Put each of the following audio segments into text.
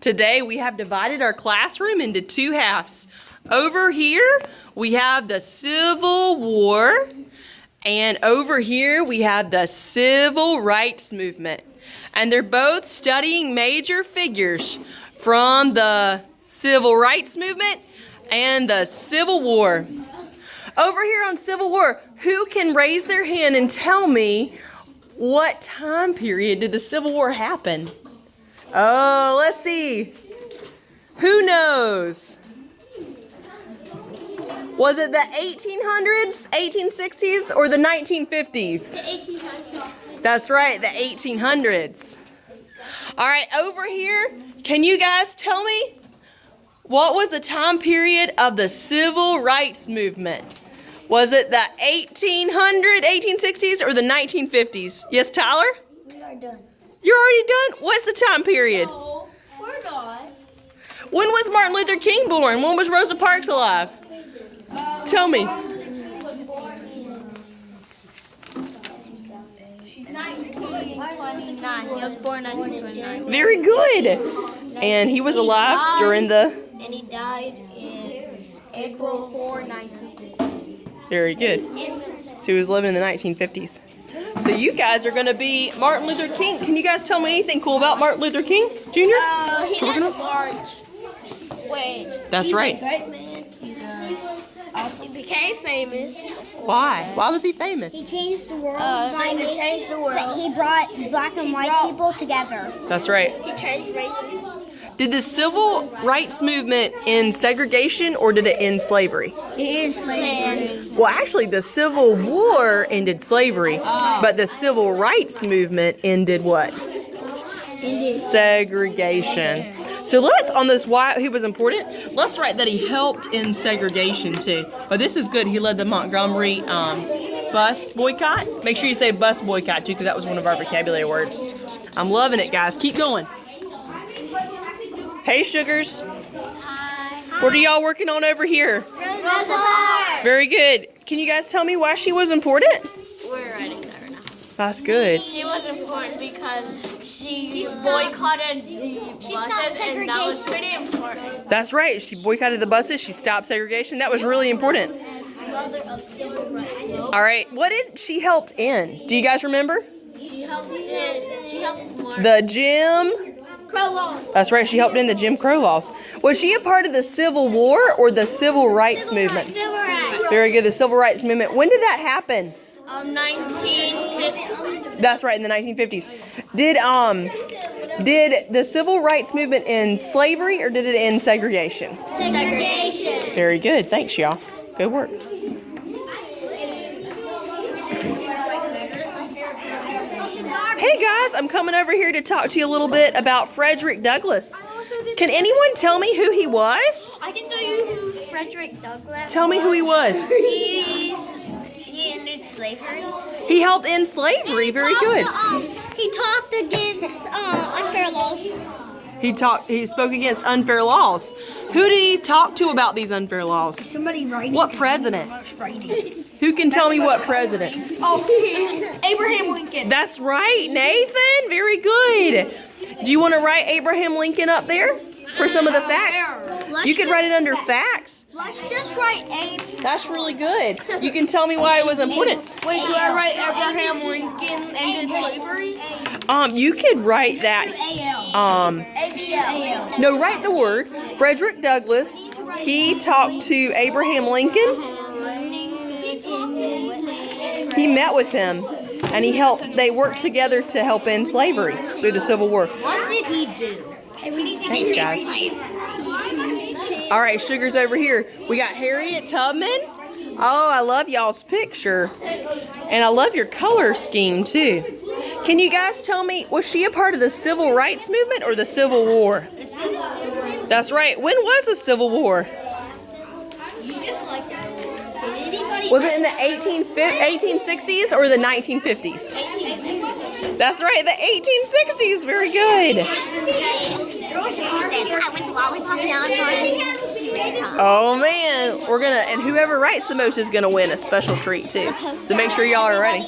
Today we have divided our classroom into two halves. Over here we have the Civil War, and over here we have the Civil Rights Movement. And they're both studying major figures from the Civil Rights Movement and the Civil War. Over here on Civil War, who can raise their hand and tell me what time period did the Civil War happen? Oh, let's see. Who knows? Was it the 1800s, 1860s, or the 1950s? The 1800s. That's right, the 1800s. All right, over here, can you guys tell me what was the time period of the Civil Rights Movement? Was it the 1860s, or the 1950s? Yes, Tyler? We are done. You're already done? What's the time period? No, we're not. When was Martin Luther King born? When was Rosa Parks alive? Tell me. 1929. He was born in 1929. Very good. And he was alive during the... And he died in April 4, 1960. Very good. So he was living in the 1950s. So you guys are going to be Martin Luther King. Can you guys tell me anything cool about Martin Luther King Jr.? He has large. Wait. That's right. Great man. He became famous. Why? Why was he famous? He changed the world. He changed the world. He brought black and white people together. That's right. He changed races. Did the Civil Rights Movement end segregation, or did it end slavery? It is slavery. Well, actually, the Civil War ended slavery, but the Civil Rights Movement ended what? Segregation. So let's, on this why he was important, let's write that he helped in segregation too. But this is good. He led the Montgomery bus boycott. Make sure you say bus boycott too, because that was one of our vocabulary words. I'm loving it, guys. Keep going. Hey, sugars. What are y'all working on over here? Rosa Parks. Very good. Can you guys tell me why she was important? We're writing that right now. That's good. She was important because she boycotted the buses, and that was pretty important. That's right. She boycotted the buses. She stopped segregation. That was really important. Mother of civil rights. All right. What did she help in? Do you guys remember? She helped march. The Jim Crow laws. That's right. She helped in the Jim Crow laws. Was she a part of the Civil War or the Civil Rights Movement? Civil rights. Very good. The Civil Rights Movement. When did that happen? 1950. That's right, in the 1950s. Did the Civil Rights Movement end slavery, or did it end segregation? Segregation. Very good. Thanks, y'all. Good work. Hey guys, I'm coming over here to talk to you a little bit about Frederick Douglass. Can anyone tell me who he was? I can tell you who Frederick Douglass. Tell me who he was. He ended slavery. He helped end slavery. Very good. He talked against unfair laws. He spoke against unfair laws. Who did he talk to about these unfair laws? Somebody writing. What president? Who can tell me what president? Abraham Lincoln. That's right, Nathan. Very good. Do you want to write Abraham Lincoln up there for some of the facts? You could write it under facts. Let's just write Abe. That's really good. You can tell me why it was important. Wait, do I write Abraham Lincoln ended slavery? You could write that. No, write the word Frederick Douglass. He talked to Abraham Lincoln. He met with him, and they worked together to help end slavery through the Civil War. What did he do? Thanks, guys. All right, sugars over here. We got Harriet Tubman. Oh, I love y'all's picture. And I love your color scheme, too. Can you guys tell me, was she a part of the Civil Rights Movement or the Civil War? The Civil War. That's right. When was the Civil War? Was it in the 1860s or the 1950s? 1860s. That's right, the 1860s. Very good. I went to Lollipop and now I'm Oh man, we're gonna, and whoever writes the most is gonna win a special treat too. So make sure y'all are ready.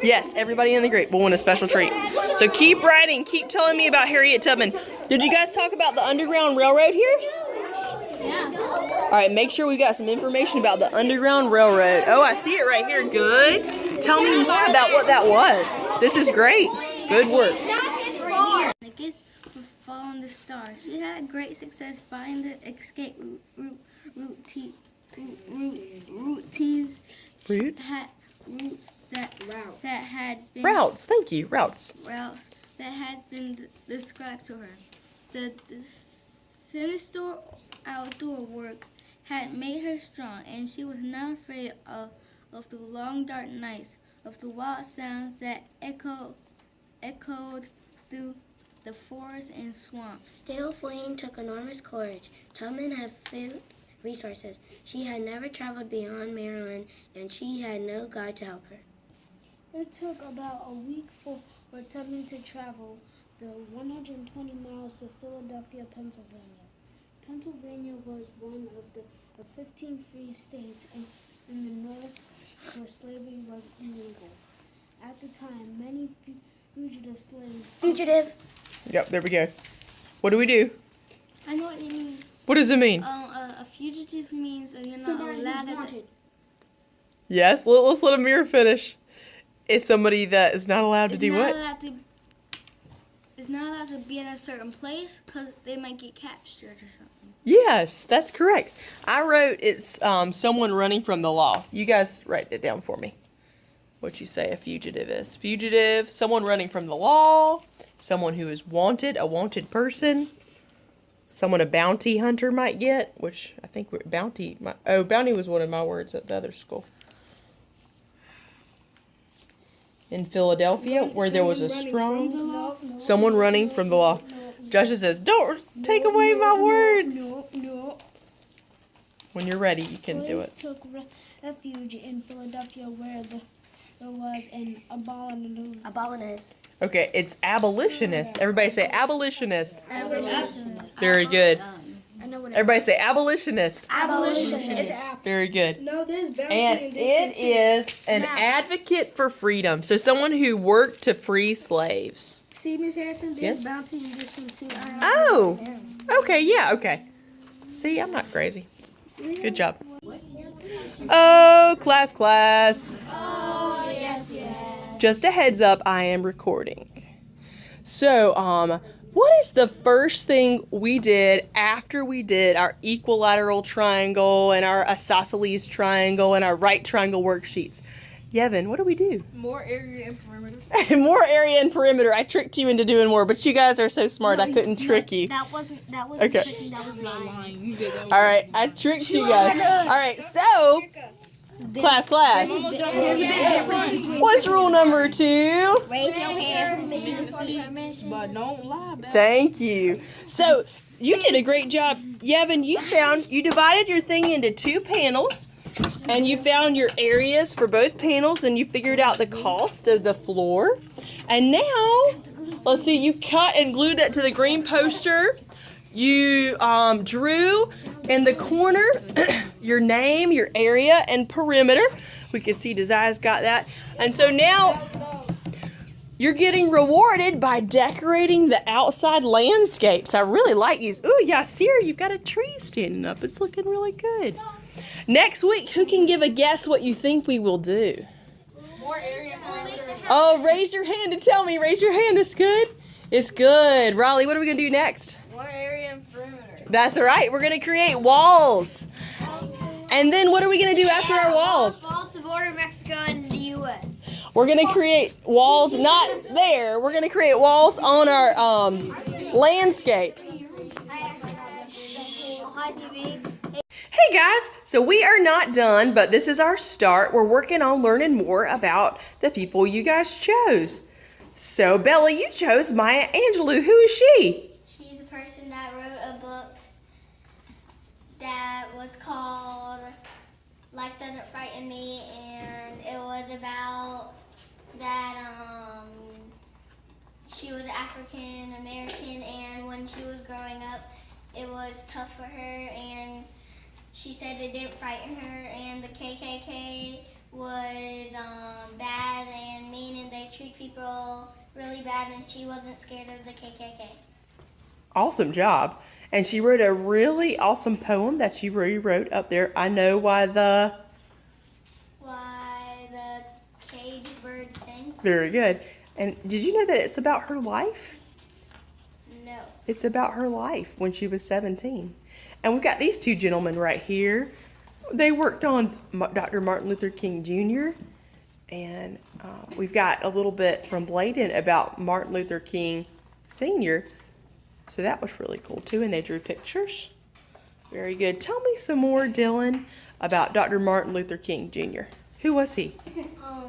Yes, everybody in the group will win a special treat. So keep writing, keep telling me about Harriet Tubman. Did you guys talk about the Underground Railroad here? Yeah. All right, make sure we got some information about the Underground Railroad. Oh, I see it right here, good. Tell me more about what that was. This is great, good work. The kids were following the stars. She had great success finding the escape routines. Roots? That had been Routes, thank you, routes. routes that had been described to her. The sinister outdoor work had made her strong, and she was not afraid of the long dark nights, of the wild sounds that echoed through the forests and swamps. Still, fleeing took enormous courage. Tubman had few resources. She had never traveled beyond Maryland, and she had no guide to help her. It took about a week for Tubman to travel the 120 miles to Philadelphia, Pennsylvania. Pennsylvania was one of the 15 free states in the North where slavery was illegal. At the time, many fugitive slaves... Fugitive. Yep, there we go. What do? I know what it means. What does it mean? A fugitive means you're not Somebody who's allowed to. wanted. Yes, let's let Amira finish. It's somebody that is not allowed to do what? It's not allowed to be in a certain place because they might get captured or something. Yes, that's correct. I wrote it's someone running from the law. You guys write it down for me. What you say a fugitive is. Fugitive, someone running from the law, someone who is wanted, a wanted person, someone a bounty hunter might get, which I think bounty was one of my words at the other school. In Philadelphia, where there was a strong... Someone running from the law. Joshua says, don't take away my words. No. When you're ready, you can do it. Slaves took refuge in Philadelphia where there was an Abolitionist. Okay, it's abolitionist. Everybody say abolitionist. Very good. Everybody say abolitionist. Abolitionist. Very good. No, there's bounty And in it is an advocate for freedom. So someone who worked to free slaves. See, Miss Harrison, Yes? there's bounty in this one too. Oh, okay, yeah, okay. See, I'm not crazy. Good job. Oh, class. Oh, yes. Just a heads up, I am recording. So, what is the first thing we did after we did our equilateral triangle and our isosceles triangle and our right triangle worksheets? Yevon, what do we do? More area and perimeter. More area and perimeter. I tricked you into doing more, but you guys are so smart, I couldn't trick you. That was Okay. tricking, that was lying. You did that. All right, I tricked you guys. All right, so, class. What's rule number 2? Raise your hand for permission. But don't lie about it. Thank you. So, you did a great job. Yevon, you divided your thing into 2 panels, and you found your areas for both panels, and you figured out the cost of the floor. And now, let's see, you cut and glued that to the green poster. You drew in the corner your name, your area, and perimeter. We can see Desai's got that. And so now you're getting rewarded by decorating the outside landscapes. I really like these. Ooh, Yasir, you've got a tree standing up. It's looking really good. Next week, who can give a guess what you think we will do? More area and perimeter. Oh, raise your hand and tell me. Raise your hand. It's good. It's good. Raleigh, what are we going to do next? More area and perimeter. That's right. We're going to create walls. And then what are we going to do after our walls? Walls to border Mexico and the U.S. We're going to create walls, not there. We're going to create walls on our landscape. Hi, TV. Hey guys, so we are not done, but this is our start. We're working on learning more about the people you guys chose. So Bella, you chose Maya Angelou. Who is she? She's a person that wrote a book that was called Life Doesn't Frighten Me, and it was about that she was African American, and when she was growing up, was tough for her, and she said it didn't frighten her, and the KKK was bad and mean, and they treat people really bad, and she wasn't scared of the KKK. Awesome job. And she wrote a really awesome poem that she rewrote up there. I know why the caged birds sing. Very good. And did you know that it's about her life? No. It's about her life when she was 17. And we've got these two gentlemen right here. They worked on Dr. Martin Luther King Jr. And we've got a little bit from Bladen about Martin Luther King Sr. So that was really cool too. And they drew pictures. Very good. Tell me some more, Dylan, about Dr. Martin Luther King Jr. Who was he?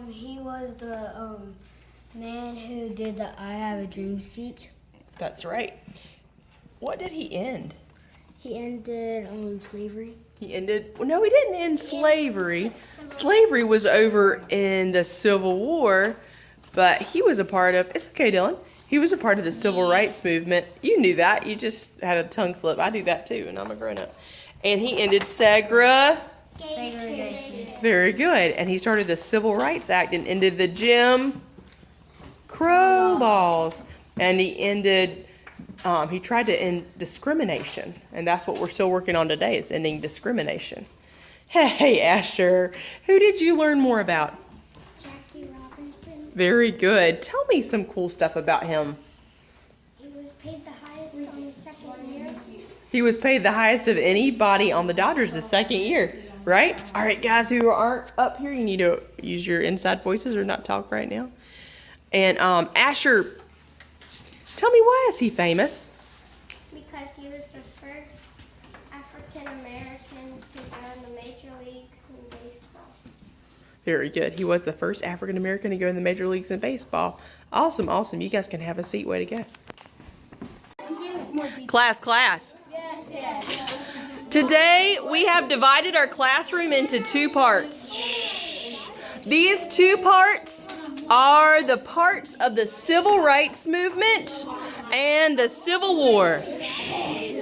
He was the man who did the I Have a Dream speech. That's right. What did he end? He ended slavery. He ended, no, he didn't end slavery. Slavery was over in the Civil War, but he was a part of, it's okay, Dylan. He was a part of the Civil Rights Movement. You knew that. You just had a tongue slip. I do that too, and I'm a grown-up. And he ended segregation. Very good. And he started the Civil Rights Act and ended the Jim Crow laws. And he ended, he tried to end discrimination. And that's what we're still working on today, is ending discrimination. Hey, Asher, who did you learn more about? Jackie Robinson. Very good. Tell me some cool stuff about him. He was paid the highest on his second year. He was paid the highest of anybody on the Dodgers the second year, right? All right, guys who aren't up here, you need to use your inside voices or not talk right now. And Asher, tell me, why is he famous? Because he was the first African American to go in the major leagues in baseball. Very good. He was the first African American to go in the major leagues in baseball. Awesome, awesome. You guys can have a seat. Way to go. Class. Today we have divided our classroom into two parts. Shh. These two parts are the parts of the Civil Rights Movement and the Civil War. Shh.